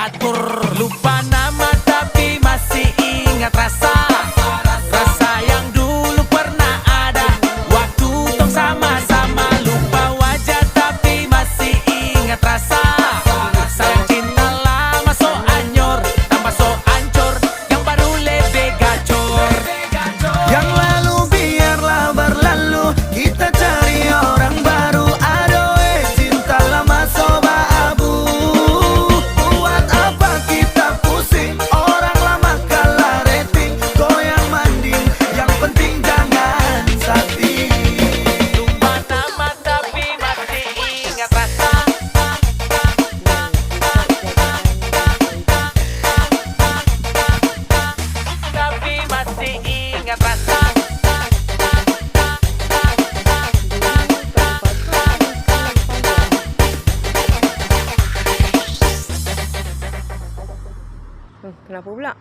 atur. Lupa nama tapi masih ingat rasa. Rasa yang dulu pernah ada waktu tong sama-sama. Lupa wajah tapi masih ingat rasa. Sayang cinta lama so anyor, tambah so ancur, yang baru lebih gacor. Yang lalu biarlah berlalu, kita cari orang baru. Adoe cinta lama soba abu. Buat apa kita pusing, orang lama kalah rating. Goyang manding, yang penting jangan sakit. Lupa nama tapi masih ingat rasa. Tapi masih ingat rasa. Kenapa pula?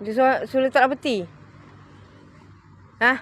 Dia suruh tak peti? Hah?